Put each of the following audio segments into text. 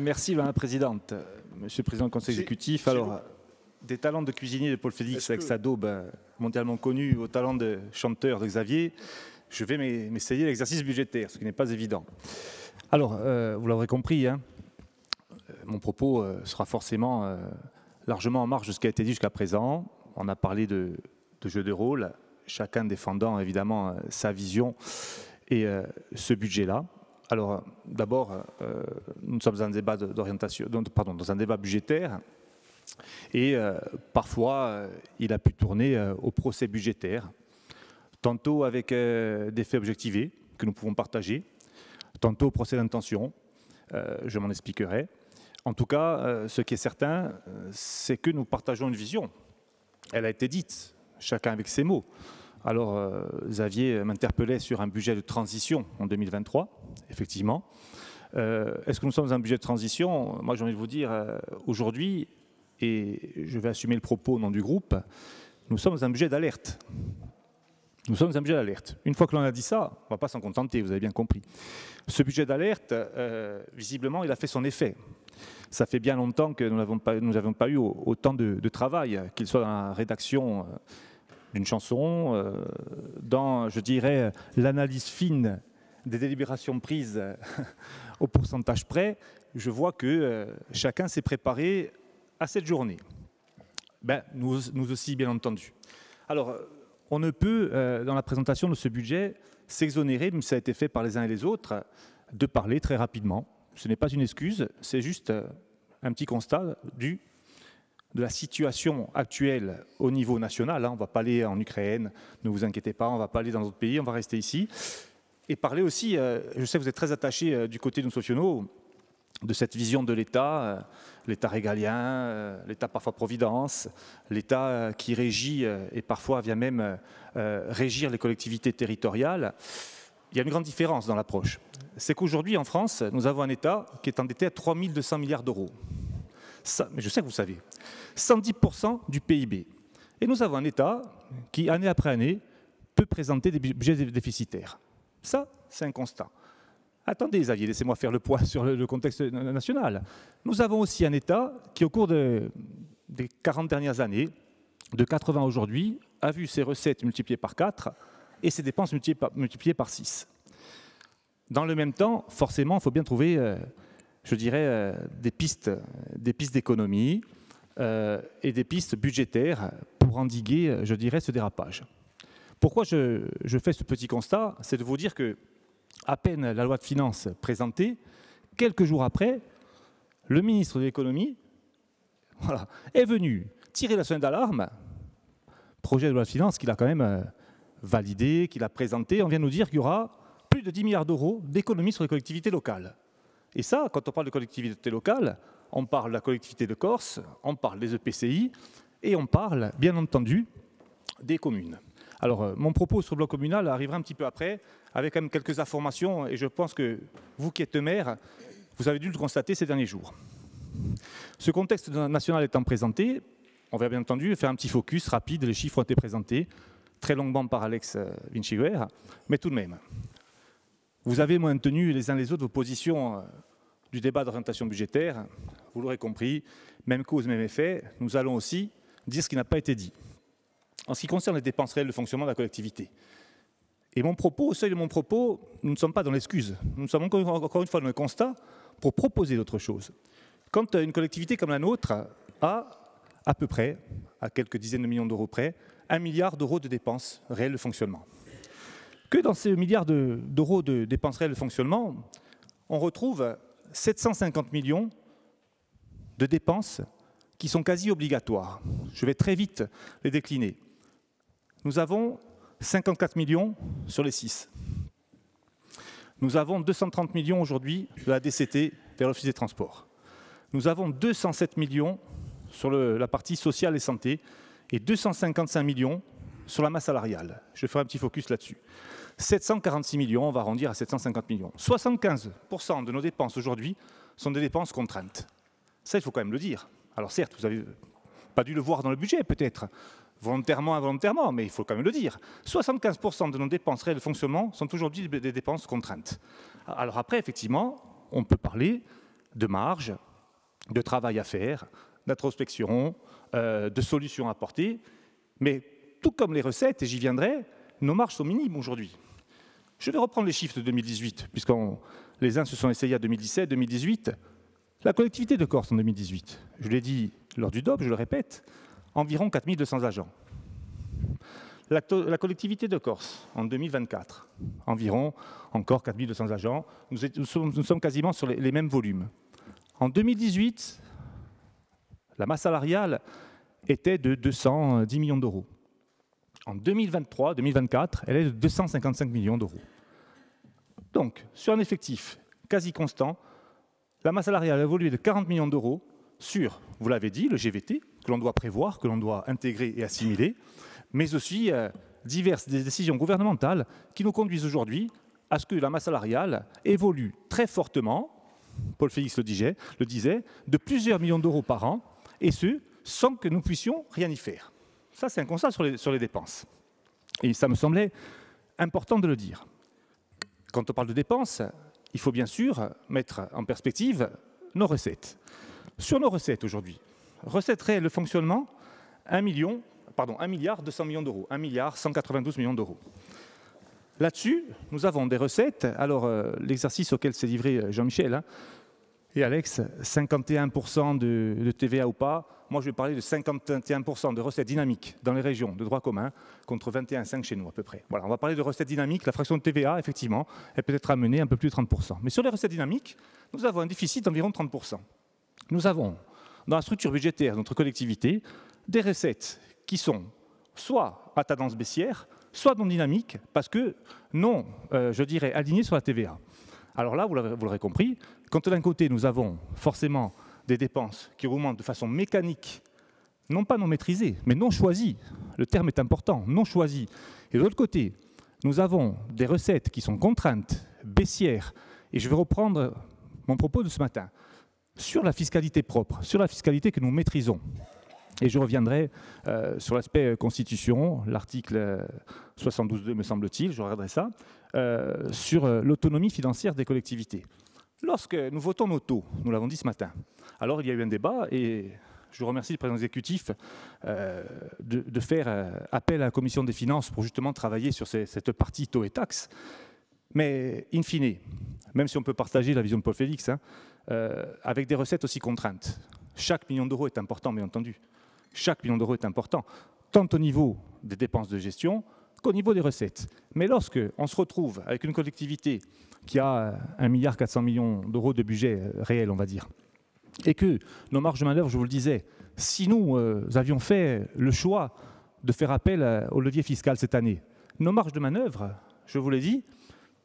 Merci Madame la Présidente. Monsieur le Président du Conseil exécutif, alors des talents de cuisinier de Paul Félix avec sa daube mondialement connue au talent de chanteur de Xavier, je vais m'essayer l'exercice budgétaire, ce qui n'est pas évident. Alors, vous l'aurez compris, hein, mon propos sera forcément largement en marge de ce qui a été dit jusqu'à présent. On a parlé de jeux de rôle, chacun défendant évidemment sa vision et ce budget-là. Alors, d'abord, nous sommes dans un débat d'orientation, dans un débat budgétaire, et parfois, il a pu tourner au procès budgétaire, tantôt avec des faits objectivés que nous pouvons partager, tantôt au procès d'intention, je m'en expliquerai. En tout cas, ce qui est certain, c'est que nous partageons une vision. Elle a été dite, chacun avec ses mots. Alors, Xavier m'interpellait sur un budget de transition en 2023, effectivement. Est-ce que nous sommes dans un budget de transition? Moi, j'ai envie de vous dire, aujourd'hui, et je vais assumer le propos au nom du groupe, nous sommes dans un budget d'alerte. Nous sommes dans un budget d'alerte. Une fois que l'on a dit ça, on ne va pas s'en contenter, vous avez bien compris. Ce budget d'alerte, visiblement, il a fait son effet. Ça fait bien longtemps que nous n'avons pas eu autant de travail, qu'il soit dans la rédaction d'une chanson, dans, je dirais, l'analyse fine des délibérations prises au pourcentage près. Je vois que chacun s'est préparé à cette journée. Nous aussi, bien entendu. Alors, on ne peut, dans la présentation de ce budget, s'exonérer, même si ça a été fait par les uns et les autres, de parler très rapidement. Ce n'est pas une excuse, c'est juste un petit constat de la situation actuelle au niveau national. On ne va pas aller en Ukraine, ne vous inquiétez pas, on ne va pas aller dans d'autres pays, on va rester ici. Et parler aussi, je sais que vous êtes très attachés du côté de nos sociaux, de cette vision de l'État, l'État régalien, l'État parfois providence, l'État qui régit et parfois vient même régir les collectivités territoriales. Il y a une grande différence dans l'approche. C'est qu'aujourd'hui en France, nous avons un État qui est endetté à 3 200 milliards d'euros. Mais je sais que vous savez, 110% du PIB. Et nous avons un État qui, année après année, peut présenter des budgets déficitaires. Ça, c'est un constat. Attendez, Xavier, laissez-moi faire le point sur le contexte national. Nous avons aussi un État qui, au cours des 40 dernières années, de 80 aujourd'hui, a vu ses recettes multipliées par 4 et ses dépenses multipliées par 6. Dans le même temps, forcément, il faut bien trouver, je dirais, des pistes d'économie et des pistes budgétaires pour endiguer, je dirais, ce dérapage. Pourquoi je fais ce petit constat? C'est de vous dire que, à peine la loi de finances présentée, quelques jours après, le ministre de l'économie est venu tirer la sonnette d'alarme, projet de loi de finances qu'il a quand même validé, qu'il a présenté. On vient nous dire qu'il y aura plus de 10 milliards d'euros d'économies sur les collectivités locales. Et ça, quand on parle de collectivités locales, on parle de la collectivité de Corse, on parle des EPCI et on parle, bien entendu, des communes. Alors, mon propos sur le bloc communal arrivera un petit peu après, avec quand même quelques informations, et je pense que vous qui êtes maire, vous avez dû le constater ces derniers jours. Ce contexte national étant présenté, on va bien entendu faire un petit focus rapide, les chiffres ont été présentés, très longuement par Alex Vinciguer, mais tout de même. Vous avez maintenu les uns les autres vos positions du débat d'orientation budgétaire, vous l'aurez compris, même cause, même effet, nous allons aussi dire ce qui n'a pas été dit. En ce qui concerne les dépenses réelles de fonctionnement de la collectivité. Et mon propos, au seuil de mon propos, nous ne sommes pas dans l'excuse. Nous sommes encore une fois dans le constat pour proposer d'autres choses. Quand une collectivité comme la nôtre a à peu près, à quelques dizaines de millions d'euros près, 1 milliard d'euros de dépenses réelles de fonctionnement. Que dans ces milliards d'euros de dépenses réelles de fonctionnement, on retrouve 750 millions de dépenses qui sont quasi obligatoires. Je vais très vite les décliner. Nous avons 54 millions sur les 6. Nous avons 230 millions aujourd'hui de la DCT vers l'Office des Transports. Nous avons 207 millions sur la partie sociale et santé et 255 millions sur la masse salariale. Je ferai un petit focus là-dessus. 746 millions, on va arrondir à 750 millions. 75% de nos dépenses aujourd'hui sont des dépenses contraintes. Ça, il faut quand même le dire. Alors certes, vous n'avez pas dû le voir dans le budget peut-être, volontairement, involontairement, mais il faut quand même le dire. 75% de nos dépenses réelles de fonctionnement sont aujourd'hui des dépenses contraintes. Alors après, effectivement, on peut parler de marge, de travail à faire, d'introspection, de solutions à apporter. Mais tout comme les recettes, et j'y viendrai, nos marges sont minimes aujourd'hui. Je vais reprendre les chiffres de 2018, puisque les uns se sont essayés à 2017, 2018. La collectivité de Corse en 2018, je l'ai dit lors du DOP, je le répète, environ 4200 agents. La collectivité de Corse en 2024, environ encore 4200 agents. Nous sommes quasiment sur les mêmes volumes. En 2018, la masse salariale était de 210 millions d'euros. En 2023-2024, elle est de 255 millions d'euros. Donc, sur un effectif quasi constant, la masse salariale a évolué de 40 millions d'euros sur, vous l'avez dit, le GVT, que l'on doit prévoir, que l'on doit intégrer et assimiler, mais aussi diverses décisions gouvernementales qui nous conduisent aujourd'hui à ce que la masse salariale évolue très fortement, Paul Félix le disait, de plusieurs millions d'euros par an, et ce, sans que nous puissions rien y faire. Ça, c'est un constat sur les dépenses. Et ça me semblait important de le dire. Quand on parle de dépenses, il faut bien sûr mettre en perspective nos recettes. Sur nos recettes aujourd'hui, recettes réelles de fonctionnement, 1 milliard 200 millions d'euros, 1 milliard 192 millions d'euros. Là-dessus, nous avons des recettes. Alors, l'exercice auquel s'est livré Jean-Michel et Alex, 51% de TVA ou pas, moi je vais parler de 51% de recettes dynamiques dans les régions de droit commun contre 21,5 chez nous à peu près. Voilà, on va parler de recettes dynamiques. La fraction de TVA, effectivement, elle peut être amenée un peu plus de 30%. Mais sur les recettes dynamiques, nous avons un déficit d'environ 30%. Nous avons, dans la structure budgétaire de notre collectivité, des recettes qui sont soit à tendance baissière, soit non dynamiques, parce que non, je dirais, alignées sur la TVA. Alors là, vous l'aurez compris, quand d'un côté, nous avons forcément des dépenses qui augmentent de façon mécanique, non pas non maîtrisée, mais non choisie, le terme est important, non choisie. Et de l'autre côté, nous avons des recettes qui sont contraintes, baissières, et je vais reprendre mon propos de ce matin, sur la fiscalité propre, sur la fiscalité que nous maîtrisons. Et je reviendrai sur l'aspect constitution, l'article 72.2 me semble-t-il, je regarderai ça, sur l'autonomie financière des collectivités. Lorsque nous votons nos taux, nous l'avons dit ce matin, alors il y a eu un débat et je remercie le président exécutif de faire appel à la commission des finances pour justement travailler sur cette partie taux et taxes. Mais in fine, même si on peut partager la vision de Paul Félix, avec des recettes aussi contraintes, chaque million d'euros est important, bien entendu. Chaque million d'euros est important, tant au niveau des dépenses de gestion qu'au niveau des recettes. Mais lorsque on se retrouve avec une collectivité qui a 1,4 milliard d'euros de budget réel, on va dire, et que nos marges de manœuvre, je vous le disais, si nous avions fait le choix de faire appel au levier fiscal cette année, nos marges de manœuvre, je vous l'ai dit,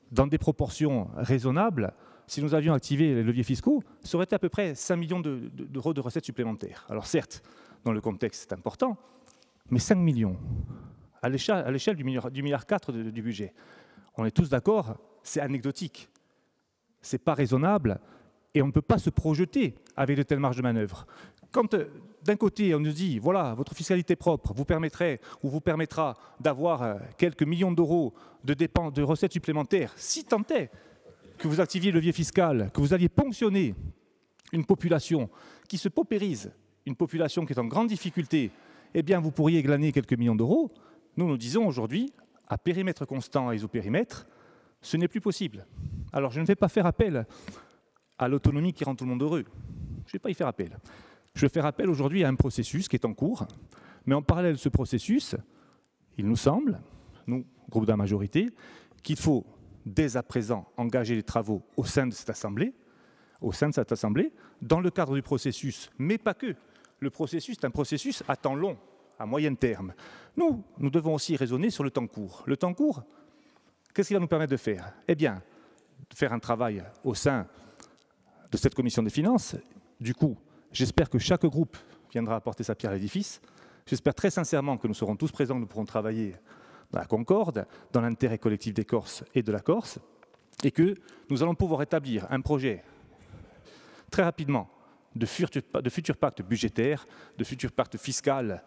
dans des proportions raisonnables, si nous avions activé les leviers fiscaux, ça aurait été à peu près 5 millions d'euros de recettes supplémentaires. Alors certes, dans le contexte, c'est important, mais 5 millions, à l'échelle du 1,4 milliard du budget, on est tous d'accord, c'est anecdotique, c'est pas raisonnable, et on ne peut pas se projeter avec de telles marges de manœuvre. Quand d'un côté on nous dit, voilà, votre fiscalité propre vous permettrait ou vous permettra d'avoir quelques millions d'euros de dépenses, de recettes supplémentaires, si tant est que vous activiez le levier fiscal, que vous alliez ponctionner une population qui se paupérise, une population qui est en grande difficulté, eh bien vous pourriez glaner quelques millions d'euros. Nous disons aujourd'hui, à périmètre constant et isopérimètre, ce n'est plus possible. Alors je ne vais pas faire appel à l'autonomie qui rend tout le monde heureux. Je ne vais pas y faire appel. Je vais faire appel aujourd'hui à un processus qui est en cours, mais en parallèle de ce processus, il nous semble, nous, groupe de la majorité, qu'il faut dès à présent engager les travaux au sein de cette Assemblée, dans le cadre du processus, mais pas que. Le processus est un processus à temps long, à moyen terme. Nous devons aussi raisonner sur le temps court. Le temps court, qu'est-ce qu'il va nous permettre de faire? Eh bien, de faire un travail au sein de cette commission des finances. Du coup, j'espère que chaque groupe viendra apporter sa pierre à l'édifice. J'espère très sincèrement que nous serons tous présents, que nous pourrons travailler dans la concorde, dans l'intérêt collectif des Corses et de la Corse, et que nous allons pouvoir établir un projet très rapidement de futur pacte budgétaire, de futur pacte fiscal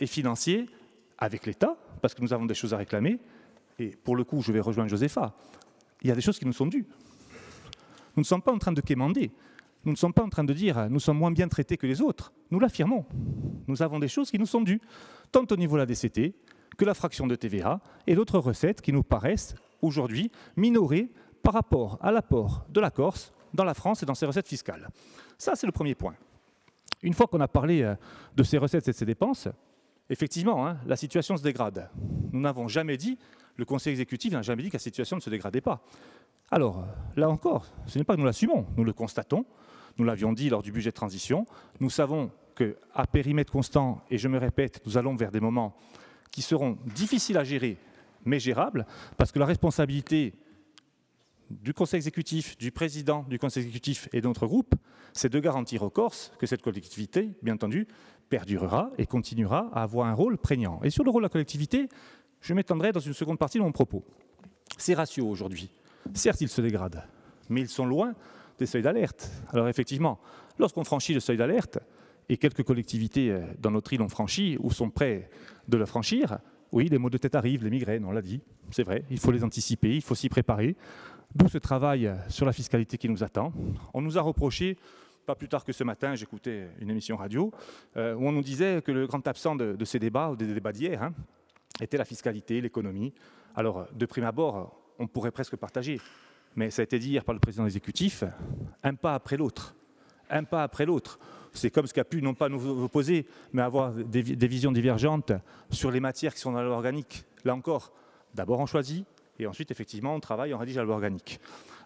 et financier avec l'État, parce que nous avons des choses à réclamer. Et pour le coup, je vais rejoindre Josépha, il y a des choses qui nous sont dues. Nous ne sommes pas en train de quémander. nous ne sommes pas en train de dire nous sommes moins bien traités que les autres. Nous l'affirmons. Nous avons des choses qui nous sont dues, tant au niveau de la DCT que la fraction de TVA et d'autres recettes qui nous paraissent aujourd'hui minorées par rapport à l'apport de la Corse dans la France et dans ses recettes fiscales. Ça, c'est le premier point. Une fois qu'on a parlé de ces recettes et de ces dépenses, effectivement, la situation se dégrade. Nous n'avons jamais dit, le Conseil exécutif n'a jamais dit que la situation ne se dégradait pas. Alors, là encore, ce n'est pas que nous l'assumons, nous le constatons, nous l'avions dit lors du budget de transition, nous savons qu'à périmètre constant, et je me répète, nous allons vers des moments qui seront difficiles à gérer, mais gérables, parce que la responsabilité du Conseil exécutif, du président du Conseil exécutif et de notre groupe, c'est de garantir aux Corses que cette collectivité, bien entendu, perdurera et continuera à avoir un rôle prégnant. Et sur le rôle de la collectivité, je m'étendrai dans une seconde partie de mon propos. Ces ratios aujourd'hui, certes, ils se dégradent, mais ils sont loin des seuils d'alerte. Alors effectivement, lorsqu'on franchit le seuil d'alerte, et quelques collectivités dans notre île l'ont franchi ou sont prêts de le franchir, oui, les maux de tête arrivent, les migraines, on l'a dit, c'est vrai, il faut les anticiper, il faut s'y préparer. D'où ce travail sur la fiscalité qui nous attend. On nous a reproché, pas plus tard que ce matin, j'écoutais une émission radio, où on nous disait que le grand absent de ces débats, ou des débats d'hier, était la fiscalité, l'économie. Alors, de prime abord, on pourrait presque partager, mais ça a été dit hier par le président exécutif, un pas après l'autre. Un pas après l'autre. C'est comme ce qu'a pu, non pas nous opposer, mais avoir des visions divergentes sur les matières qui sont dans la loi organique. Là encore, d'abord on choisit, et ensuite, effectivement, on travaille, on rédige la loi organique.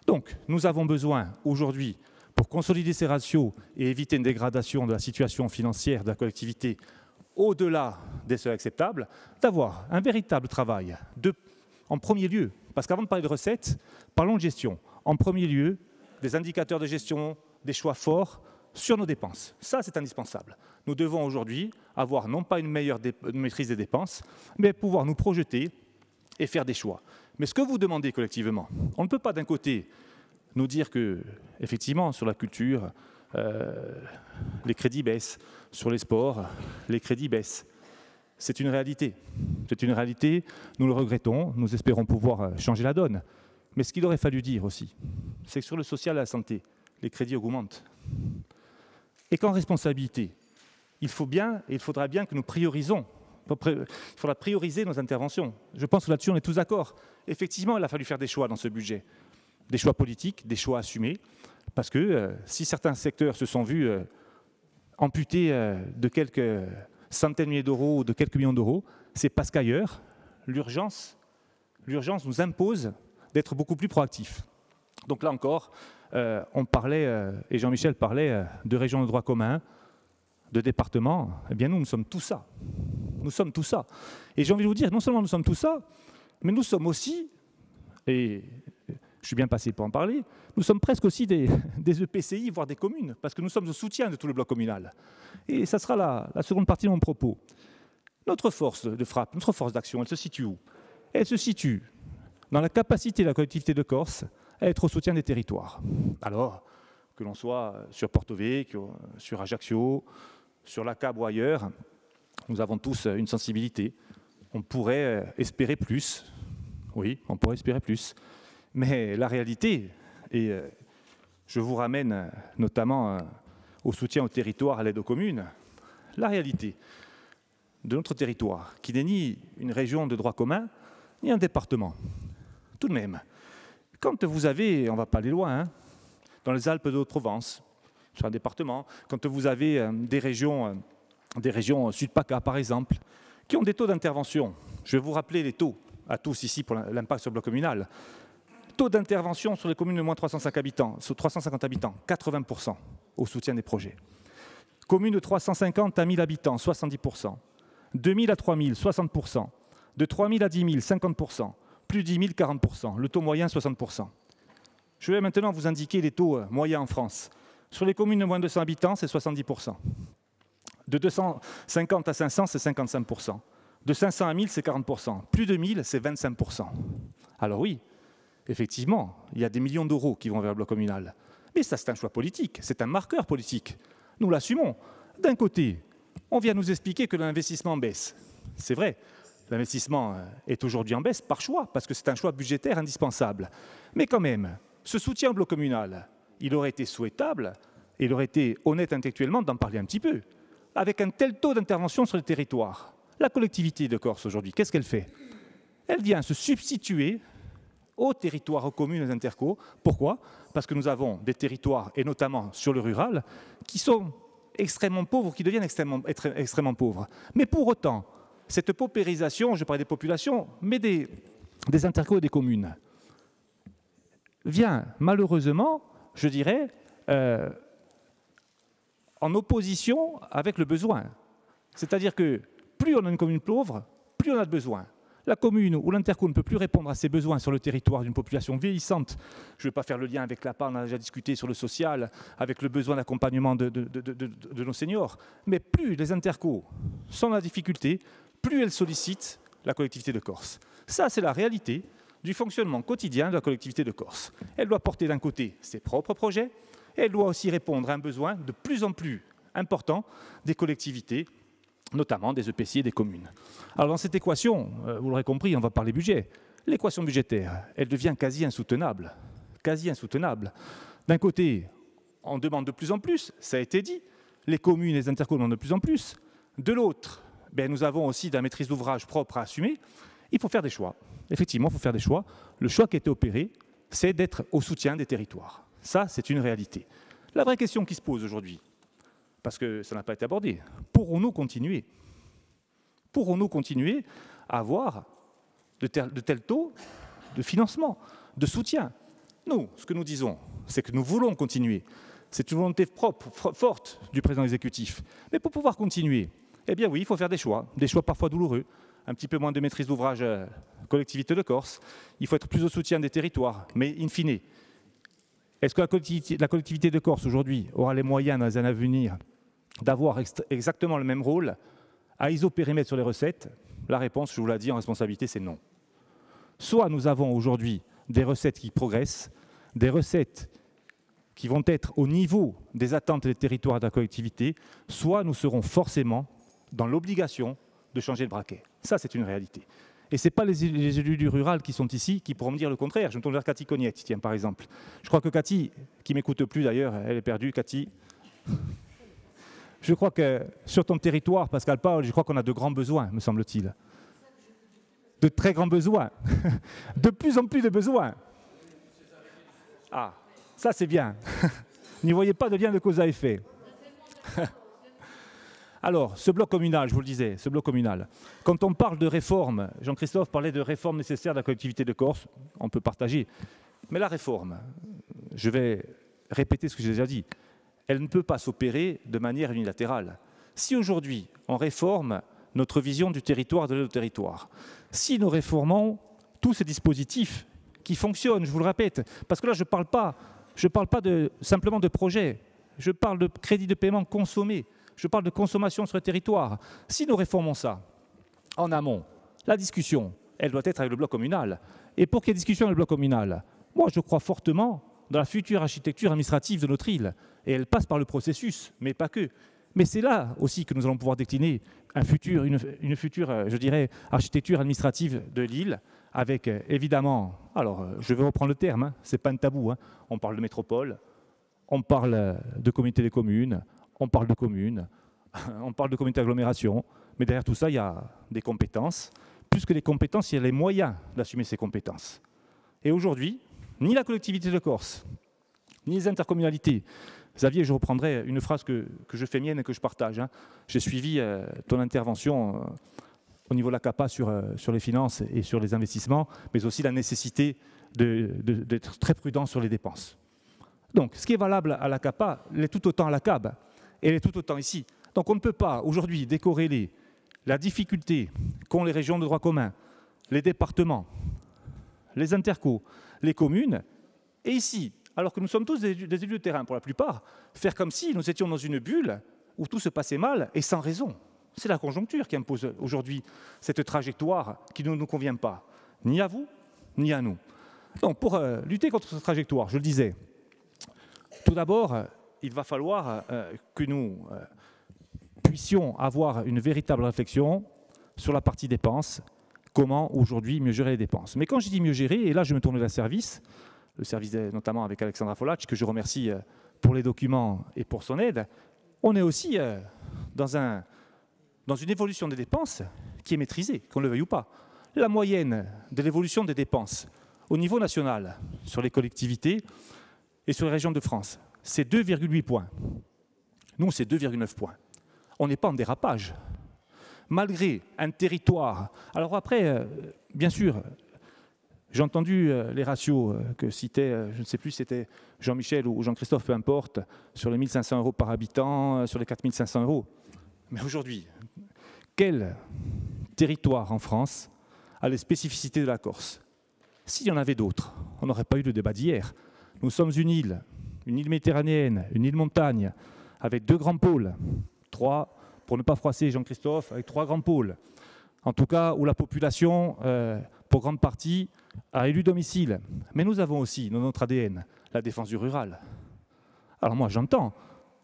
Donc, nous avons besoin, aujourd'hui, pour consolider ces ratios et éviter une dégradation de la situation financière de la collectivité au-delà des seuils acceptables, d'avoir un véritable travail, en premier lieu, parce qu'avant de parler de recettes, parlons de gestion. En premier lieu, des indicateurs de gestion, des choix forts sur nos dépenses. Ça, c'est indispensable. Nous devons aujourd'hui avoir non pas une meilleure maîtrise des dépenses, mais pouvoir nous projeter et faire des choix. Mais ce que vous demandez collectivement, on ne peut pas d'un côté nous dire que, effectivement, sur la culture, les crédits baissent, sur les sports, les crédits baissent. C'est une réalité. C'est une réalité, nous le regrettons, nous espérons pouvoir changer la donne. Mais ce qu'il aurait fallu dire aussi, c'est que sur le social et la santé, les crédits augmentent. Et qu'en responsabilité, il faudra bien que nous priorisons. Il faudra prioriser nos interventions. Je pense que là-dessus, on est tous d'accord. Effectivement, il a fallu faire des choix dans ce budget. Des choix politiques, des choix assumés. Parce que si certains secteurs se sont vus amputés de quelques centaines de milliers d'euros ou de quelques millions d'euros, c'est parce qu'ailleurs, l'urgence nous impose d'être beaucoup plus proactifs. Donc là encore, on parlait, et Jean-Michel parlait, de régions de droit commun, de départements. Eh bien, nous sommes tout ça. Nous sommes tout ça. Et j'ai envie de vous dire, non seulement nous sommes tout ça, mais nous sommes aussi, et je suis bien passé pour en parler, nous sommes presque aussi des EPCI, voire des communes, parce que nous sommes au soutien de tout le bloc communal. Et ça sera la seconde partie de mon propos. Notre force de frappe, notre force d'action, elle se situe où? Elle se situe dans la capacité de la collectivité de Corse à être au soutien des territoires. Alors, que l'on soit sur Porto Vecchio, sur Ajaccio, sur la Cab ou ailleurs, nous avons tous une sensibilité. On pourrait espérer plus. Oui, on pourrait espérer plus. Mais la réalité, et je vous ramène notamment au soutien aux territoires, à l'aide aux communes, la réalité de notre territoire, qui n'est ni une région de droit commun, ni un département. Tout de même, quand vous avez, on ne va pas aller loin, dans les Alpes de Haute-Provence, sur un département, quand vous avez des régions Sud-PACA par exemple, qui ont des taux d'intervention, je vais vous rappeler les taux à tous ici pour l'impact sur le bloc communal, taux d'intervention sur les communes de moins de 350 habitants, 80% au soutien des projets. Communes de 350 à 1000 habitants, 70%. 2000 à 3000, 60%. De 3000 à 10 000, 50%. Plus de 10 000, 40%. Le taux moyen, 60%. Je vais maintenant vous indiquer les taux moyens en France. Sur les communes de moins de 200 habitants, c'est 70%. De 250 à 500, c'est 55%. De 500 à 1000, c'est 40%. Plus de 1000, c'est 25%. Alors oui, effectivement, il y a des millions d'euros qui vont vers le bloc communal. Mais ça, c'est un choix politique, c'est un marqueur politique. Nous l'assumons. D'un côté, on vient nous expliquer que l'investissement baisse. C'est vrai, l'investissement est aujourd'hui en baisse par choix, parce que c'est un choix budgétaire indispensable. Mais quand même, ce soutien au bloc communal, il aurait été souhaitable et il aurait été honnête intellectuellement d'en parler un petit peu. Avec un tel taux d'intervention sur le territoire, la collectivité de Corse aujourd'hui, qu'est-ce qu'elle fait? Elle vient se substituer aux territoires, aux communes, aux intercos. Pourquoi? Parce que nous avons des territoires, et notamment sur le rural, qui sont extrêmement pauvres, qui deviennent extrêmement pauvres. Mais pour autant, cette paupérisation, je parlais des populations, mais des intercos et des communes, vient malheureusement, je dirais, en opposition avec le besoin. C'est-à-dire que plus on a une commune pauvre, plus on a de besoins. La commune ou l'interco ne peut plus répondre à ses besoins sur le territoire d'une population vieillissante. Je ne vais pas faire le lien avec l'APA, on a déjà discuté sur le social, avec le besoin d'accompagnement de nos seniors. Mais plus les intercos sont dans la difficulté, plus elles sollicitent la collectivité de Corse. Ça, c'est la réalité du fonctionnement quotidien de la collectivité de Corse. Elle doit porter d'un côté ses propres projets, et elle doit aussi répondre à un besoin de plus en plus important des collectivités, notamment des EPCI et des communes. Alors dans cette équation, vous l'aurez compris, on va parler budget. L'équation budgétaire, elle devient quasi insoutenable. Quasi insoutenable. D'un côté, on demande de plus en plus, ça a été dit, les communes et les intercommunalités demandent de plus en plus. De l'autre, nous avons aussi de la maîtrise d'ouvrage propre à assumer. Il faut faire des choix. Effectivement, il faut faire des choix. Le choix qui a été opéré, c'est d'être au soutien des territoires. Ça, c'est une réalité. La vraie question qui se pose aujourd'hui, parce que ça n'a pas été abordé, pourrons-nous continuer à avoir de tels taux de financement, de soutien? Nous, ce que nous disons, c'est que nous voulons continuer. C'est une volonté forte du président exécutif. Mais pour pouvoir continuer, eh bien oui, il faut faire des choix parfois douloureux, un petit peu moins de maîtrise d'ouvrage collectivité de Corse, il faut être plus au soutien des territoires, mais in fine, est-ce que la collectivité de Corse aujourd'hui aura les moyens dans les années à venir d'avoir exactement le même rôle à isopérimètre sur les recettes? La réponse, je vous l'ai dit en responsabilité, c'est non. Soit nous avons aujourd'hui des recettes qui progressent, des recettes qui vont être au niveau des attentes des territoires de la collectivité, soit nous serons forcément dans l'obligation de changer de braquet. Ça, c'est une réalité. Et ce n'est pas les élus du rural qui sont ici qui pourront me dire le contraire. Je me tourne vers Cathy Cognette, tiens, par exemple. Je crois que Cathy, qui ne m'écoute plus d'ailleurs, elle est perdue, Cathy. Je crois que sur ton territoire, Pascal Paul, je crois qu'on a de grands besoins, me semble-t-il. De très grands besoins. De plus en plus de besoins. Ah, ça c'est bien. N'y voyez pas de lien de cause à effet. Alors, ce bloc communal, je vous le disais, ce bloc communal, quand on parle de réforme, Jean-Christophe parlait de réforme nécessaire de la collectivité de Corse, on peut partager, mais la réforme, je vais répéter ce que j'ai déjà dit, elle ne peut pas s'opérer de manière unilatérale. Si aujourd'hui, on réforme notre vision du territoire, de notre territoire, si nous réformons tous ces dispositifs qui fonctionnent, je vous le répète, parce que là, je ne parle pas simplement de projet, je parle de crédit de paiement consommé, je parle de consommation sur le territoire. Si nous réformons ça en amont, la discussion, elle doit être avec le bloc communal. Et pour qu'il y ait discussion avec le bloc communal, moi je crois fortement dans la future architecture administrative de notre île. Et elle passe par le processus, mais pas que. Mais c'est là aussi que nous allons pouvoir décliner une future, je dirais, architecture administrative de l'île, avec évidemment, alors je vais reprendre le terme, ce n'est pas un tabou, on parle de métropole, on parle de communauté des communes, on parle de communes, on parle de communauté d'agglomération, mais derrière tout ça, il y a des compétences. Plus que les compétences, il y a les moyens d'assumer ces compétences. Et aujourd'hui, ni la collectivité de Corse, ni les intercommunalités. Xavier, je reprendrai une phrase que je fais mienne et que je partage. J'ai suivi ton intervention au niveau de la CAPA sur les finances et sur les investissements, mais aussi la nécessité d'être très prudent sur les dépenses. Donc, ce qui est valable à la CAPA l'est tout autant à la CAB, et elle est tout autant ici. Donc on ne peut pas aujourd'hui décorréler la difficulté qu'ont les régions de droit commun, les départements, les intercos, les communes, et ici, alors que nous sommes tous des élus de terrain pour la plupart, faire comme si nous étions dans une bulle où tout se passait mal et sans raison. C'est la conjoncture qui impose aujourd'hui cette trajectoire qui ne nous convient pas, ni à vous, ni à nous. Donc pour lutter contre cette trajectoire, je le disais, tout d'abord, il va falloir que nous puissions avoir une véritable réflexion sur la partie dépenses, comment aujourd'hui mieux gérer les dépenses. Mais quand je dis mieux gérer, et là je me tourne vers le service notamment avec Alexandra Folach, que je remercie pour les documents et pour son aide, on est aussi dans une évolution des dépenses qui est maîtrisée, qu'on le veuille ou pas. La moyenne de l'évolution des dépenses au niveau national, sur les collectivités et sur les régions de France, c'est 2,8 points. Nous, c'est 2,9 points. On n'est pas en dérapage. Malgré un territoire... Alors après, bien sûr, j'ai entendu les ratios que citait, je ne sais plus si c'était Jean-Michel ou Jean-Christophe, peu importe, sur les 1 500 euros par habitant, sur les 4 500 euros. Mais aujourd'hui, quel territoire en France a les spécificités de la Corse? S'il y en avait d'autres, on n'aurait pas eu le débat d'hier. Nous sommes une île méditerranéenne, une île montagne, avec 2 grands pôles, 3, pour ne pas froisser Jean-Christophe, avec 3 grands pôles. En tout cas, où la population, pour grande partie, a élu domicile. Mais nous avons aussi, dans notre ADN, la défense du rural. Alors moi, j'entends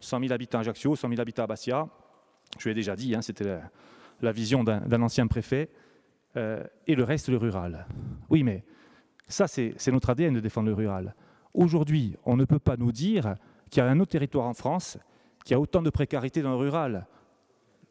100 000 habitants à Ajaccio, 100 000 habitants à Bastia. Je l'ai déjà dit, hein, c'était la vision d'un ancien préfet. Et le reste, le rural. Oui, mais ça, c'est notre ADN de défendre le rural. Aujourd'hui, on ne peut pas nous dire qu'il y a un autre territoire en France qui a autant de précarité dans le rural.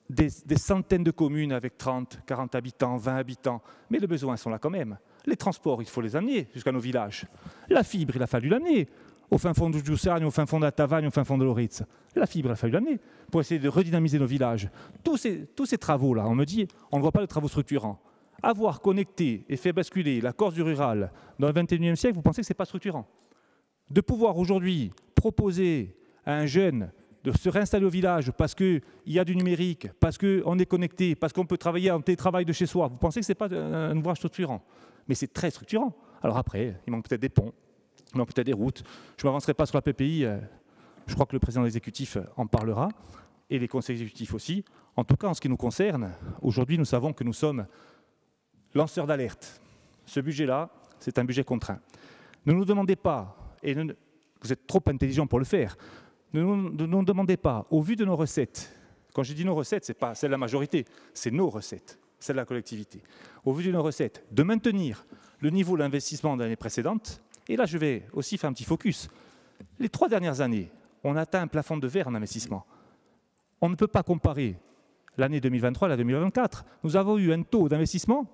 Des centaines de communes avec 30, 40 habitants, 20 habitants. Mais les besoins sont là quand même. Les transports, il faut les amener jusqu'à nos villages. La fibre, il a fallu l'amener au fin fond du Giussargne, au fin fond de la Tavagne, au fin fond de l'Oritz. La fibre, il a fallu l'amener pour essayer de redynamiser nos villages. Tous ces travaux-là, on me dit, on ne voit pas de travaux structurants. Avoir connecté et fait basculer la Corse du rural dans le XXIe siècle, vous pensez que ce n'est pas structurant? De pouvoir aujourd'hui proposer à un jeune de se réinstaller au village parce qu'il y a du numérique, parce qu'on est connecté, parce qu'on peut travailler en télétravail de chez soi, vous pensez que ce n'est pas un ouvrage structurant? Mais c'est très structurant. Alors après, il manque peut-être des ponts, il manque peut-être des routes. Je ne m'avancerai pas sur la PPI, je crois que le président de l'exécutif en parlera, et les conseils exécutifs aussi. En tout cas, en ce qui nous concerne, aujourd'hui, nous savons que nous sommes lanceurs d'alerte. Ce budget-là, c'est un budget contraint. Ne nous demandez pas, et vous êtes trop intelligents pour le faire, ne nous demandez pas, au vu de nos recettes, quand je dis nos recettes, ce n'est pas celle de la majorité, c'est nos recettes, celle de la collectivité, au vu de nos recettes, de maintenir le niveau d'investissement de l'année précédente, et là je vais aussi faire un petit focus. Les 3 dernières années, on a atteint un plafond de verre en investissement. On ne peut pas comparer l'année 2023 à la 2024. Nous avons eu un taux d'investissement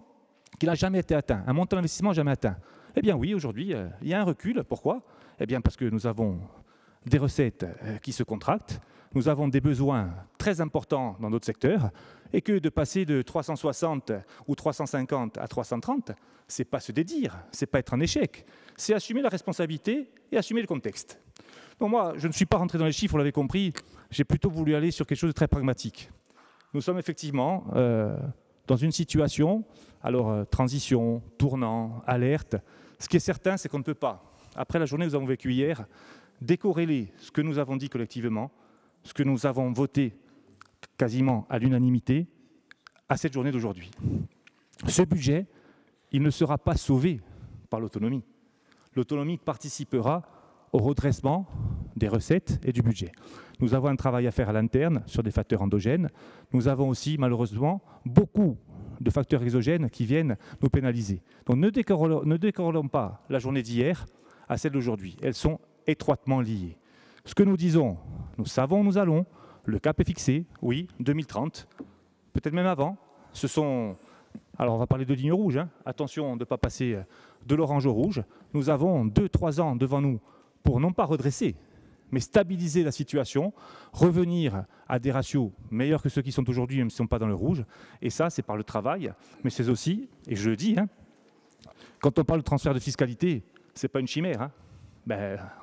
qui n'a jamais été atteint, un montant d'investissement jamais atteint. Eh bien oui, aujourd'hui, il y a un recul. Pourquoi? Eh bien parce que nous avons des recettes qui se contractent, nous avons des besoins très importants dans notre secteur, et que de passer de 360 ou 350 à 330, ce n'est pas se dédire, ce n'est pas être un échec, c'est assumer la responsabilité et assumer le contexte. Donc moi, je ne suis pas rentré dans les chiffres, vous l'avez compris, j'ai plutôt voulu aller sur quelque chose de très pragmatique. Nous sommes effectivement dans une situation, alors transition, tournant, alerte. Ce qui est certain, c'est qu'on ne peut pas, après la journée que nous avons vécue hier, décorréler ce que nous avons dit collectivement, ce que nous avons voté quasiment à l'unanimité, à cette journée d'aujourd'hui. Ce budget, il ne sera pas sauvé par l'autonomie. L'autonomie participera au redressement des recettes et du budget. Nous avons un travail à faire à l'interne sur des facteurs endogènes. Nous avons aussi, malheureusement, beaucoup de facteurs exogènes qui viennent nous pénaliser. Donc ne décorrélons pas la journée d'hier à celle d'aujourd'hui. Elles sont étroitement liées. Ce que nous disons, nous savons où nous allons, le cap est fixé, oui, 2030, peut-être même avant. Ce sont, alors on va parler de lignes rouges, hein. Attention de ne pas passer de l'orange au rouge. Nous avons 2-3 ans devant nous pour non pas redresser, mais stabiliser la situation, revenir à des ratios meilleurs que ceux qui sont aujourd'hui, même s'ils ne sont pas dans le rouge. Et ça, c'est par le travail, mais c'est aussi, et je le dis, hein, quand on parle de transfert de fiscalité, ce n'est pas une chimère, hein.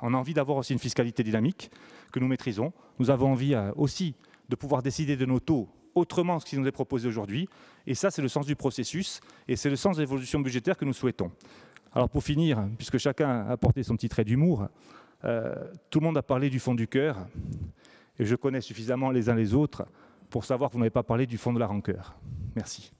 On a envie d'avoir aussi une fiscalité dynamique que nous maîtrisons. Nous avons envie aussi de pouvoir décider de nos taux autrement que ce qui nous est proposé aujourd'hui. Et ça, c'est le sens du processus et c'est le sens de l'évolution budgétaire que nous souhaitons. Alors pour finir, puisque chacun a apporté son petit trait d'humour, tout le monde a parlé du fond du cœur et je connais suffisamment les uns les autres pour savoir que vous n'avez pas parlé du fond de la rancœur. Merci.